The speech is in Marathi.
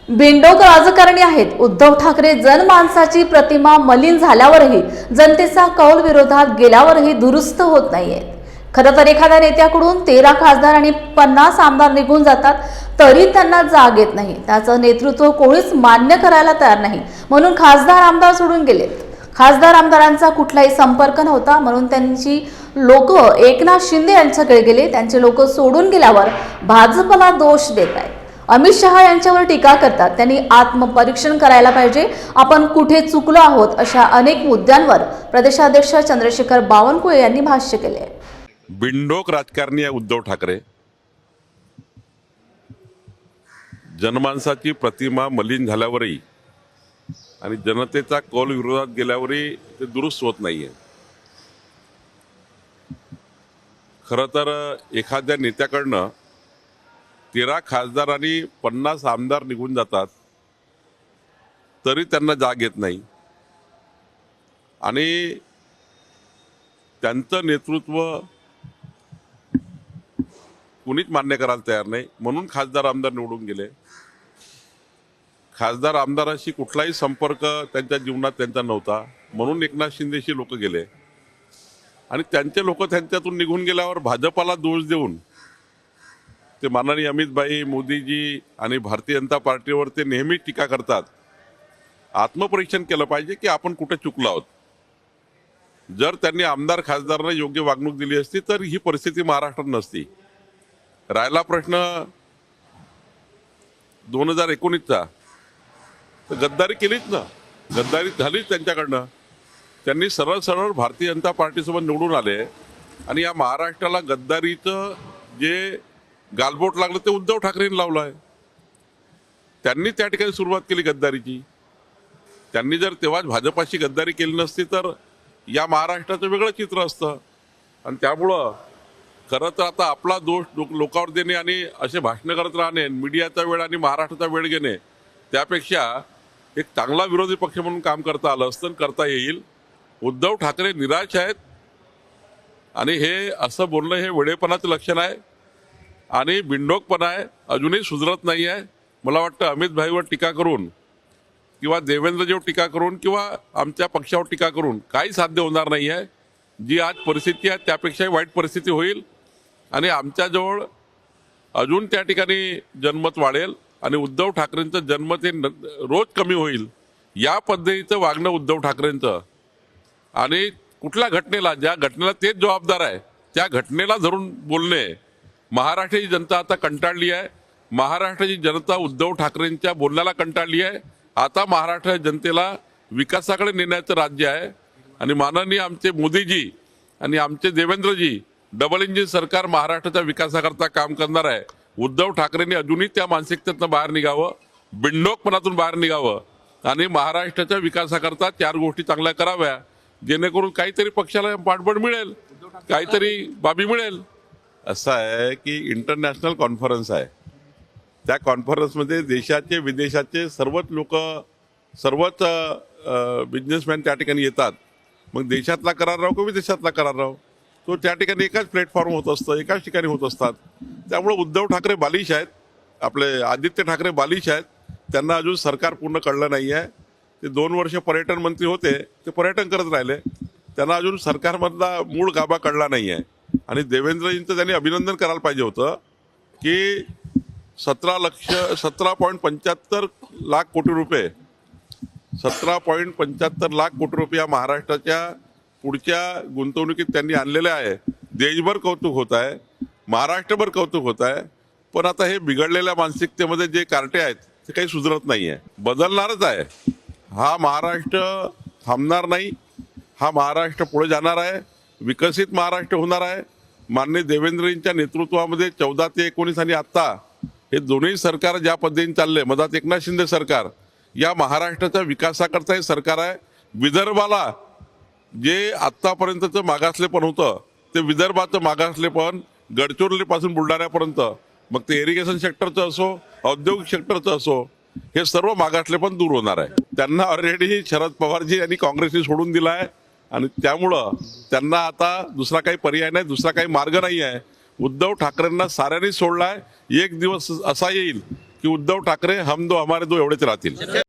बिनडोक राजकारणी आहेत. उद्धव ठाकरे जनमानसाची प्रतिमा मलिन झाल्यावरही, जनतेचा कौल विरोधात गेल्यावरही दुरुस्त होत नाहीयेत. खरं तर एखाद्या नेत्याकडून 13 खासदार आणि 50 आमदार निघून जातात तरी त्यांना जाग येत नाही. त्याचं नेतृत्व कोणीच मान्य करायला तयार नाही, म्हणून खासदार आमदार सोडून गेलेत. खासदार आमदारांचा कुठलाही संपर्क नव्हता, म्हणून त्यांची लोक एकनाथ शिंदे यांच्याकडे गेले. त्यांचे लोक सोडून गेल्यावर भाजपला दोष देत आहेत. अमित शहा यांच्यावर टीका करतात. त्यांनी आत्मपरीक्षण करायला पाहिजे. आपण कुठे चुकलो आहोत अशा अनेक मुद्द्यांवर प्रदेशाध्यक्ष चंद्रशेखर बावनकुळे यांनी भाष्य केले. बिनडोक राजकारणी आहे उद्धव ठाकरे. जनमानसाची प्रतिमा मलिन झाल्यावरही आणि जनतेचा कौल विरोधात गेल्यावरही ते दुरुस्त होत नाहीये. खरं तर एखाद्या नेत्याकडनं 13 खासदार आणि 50 आमदार निघून जातात तरी त्यांना जाग येत नाही आणि त्यांचं नेतृत्व कुणीच मान्य करायला तयार नाही, म्हणून खासदार आमदार निवडून गेले. खासदार आमदाराशी कुठलाही संपर्क त्यांच्या जीवनात त्यांचा नव्हता, म्हणून एकनाथ शिंदेशी लोक गेले आणि त्यांचे लोक त्यांच्यातून निघून गेल्यावर भाजपाला दोष देऊन ते माननीय अमितभाई, मोदीजी आणि भारतीय जनता पार्टीवर ते नेहमी टीका करतात. आत्मपरीक्षण केलं पाहिजे की आपण कुठे चुकलो आहोत. जर त्यांनी आमदार खासदारांना योग्य वागणूक दिली असती तर ही परिस्थिती महाराष्ट्रात नसती. राहिला प्रश्न 2019चा, तर गद्दारी केलीच ना, गद्दारी झालीच त्यांच्याकडनं. त्यांनी सरळ सरळ भारतीय जनता पार्टीसोबत निवडून आले आणि या महाराष्ट्राला गद्दारीचं जे गालबोट लागलं ते उद्धव ठाकरेंनी लावलं आहे. त्यांनी त्या ठिकाणी सुरुवात केली गद्दारीची. त्यांनी जर तेव्हाच भाजपाशी गद्दारी केली नसती तर या महाराष्ट्राचं वेगळं चित्र असतं. आणि त्यामुळं खरं तर आता आपला दोष लोकांवर देणे आणि असे भाषणं करत राहणे, मीडियाचा वेळ आणि महाराष्ट्राचा वेळ घेणे, त्यापेक्षा एक चांगला विरोधी पक्ष म्हणून काम करता आलं असतं, करता येईल. उद्धव ठाकरे निराश आहेत आणि हे असं बोलणं हे वेडेपणाचं लक्षण आहे आणि बिनडोकपणा आहे. अजूनही सुधरत नाही आहे. मला वाटतं अमित भाईवर टीका करून किंवा देवेंद्रजीवर टीका करून किंवा आमच्या पक्षावर टीका करून काही साध्य होणार नाही आहे. जी आज परिस्थिती आहे त्यापेक्षाही वाईट परिस्थिती होईल आणि आमच्याजवळ अजून त्या ठिकाणी जनमत वाढेल आणि उद्धव ठाकरेंचं जनमत हे रोज कमी होईल. या पद्धतीचं वागणं उद्धव ठाकरेंचं आणि कुठल्या घटनेला, ज्या घटनेला तेच जबाबदार आहे त्या घटनेला धरून बोलणे, महाराष्ट्राची जनता आता कंटाळली आहे. महाराष्ट्राची जनता उद्धव ठाकरेंच्या बोलण्याला कंटाळली आहे. आता महाराष्ट्र जनतेला विकासाकडे नेण्याचं राज्य आहे आणि माननीय आमचे मोदीजी आणि आमचे देवेंद्रजी डबल इंजिन सरकार महाराष्ट्राच्या विकासाकरता काम करणार आहे. उद्धव ठाकरेंनी अजूनही त्या मानसिकतेतून बाहेर निघावं, बिनडोकपणातून बाहेर निघावं आणि महाराष्ट्राच्या विकासाकरता 4 गोष्टी चांगल्या कराव्या, जेणेकरून काहीतरी पक्षाला पाठबळ मिळेल, काहीतरी बाबी मिळेल. असं आहे की इंटरनॅशनल कॉन्फरन्स आहे. त्या कॉन्फरन्समध्ये देशाचे विदेशाचे सर्वच लोक, सर्वच बिझनेसमॅन त्या ठिकाणी येतात. मग देशातला करार राहो किंवा विदेशातला करार राहो, तो त्या ठिकाणी एकाच प्लॅटफॉर्म होत असतं, एकाच ठिकाणी होत असतात. त्यामुळे उद्धव ठाकरे बालिश आहेत, आपले आदित्य ठाकरे बालिश आहेत. त्यांना अजून सरकार पूर्ण कळलं नाही आहे. ते 2 वर्ष पर्यटन मंत्री होते, ते पर्यटन करत राहिले. त्यांना अजून सरकारमधला मूळ गाभा कळला नाही आहे. आणि देवेंद्रजींचं त्यांनी अभिनंदन करायला पाहिजे होतं की 17.75 लाख कोटी रुपये 17.75 लाख कोटी रुपये या महाराष्ट्राच्या पुढच्या गुंतवणुकीत त्यांनी आणलेले आहे. देशभर कौतुक होत आहे, महाराष्ट्रभर कौतुक होत आहे. पण आता हे बिघडलेल्या मानसिकतेमध्ये जे कार्टे आहेत ते काही सुधारत नाही आहे. बदलणारच आहे. हा महाराष्ट्र थांबणार नाही. हा महाराष्ट्र पुढे जाणार आहे, विकसित महाराष्ट्र होणार आहे. माननीय देवेंद्रजींच्या नेतृत्वामध्ये 14 ते 19 आणि आत्ता हे दोन्ही सरकार ज्या पद्धतीने चालले, मधात एकनाथ शिंदे सरकार, या महाराष्ट्राच्या विकासाकरता हे सरकार आहे. विदर्भाला जे आत्तापर्यंतचं मागासलेपण होतं ते विदर्भाचं मागासलेपण गडचिरोलीपासून बुलढाण्यापर्यंत, मग ते इरिगेशन सेक्टरचं असो, औद्योगिक सेक्टरचं असो, हे सर्व मागासलेपण दूर होणार आहे. त्यांना ऑलरेडी शरद पवारजी यांनी काँग्रेसने सोडून दिला आहे आणि त्यामुळं त्यांना आता दुसरा काही पर्याय नाही, दुसरा काही मार्ग नाही आहे. उद्धव ठाकरेंना साऱ्यांनी सोडलाय. एक दिवस असा येईल की उद्धव ठाकरे हम दो हमारे दो एवढेच राहतील.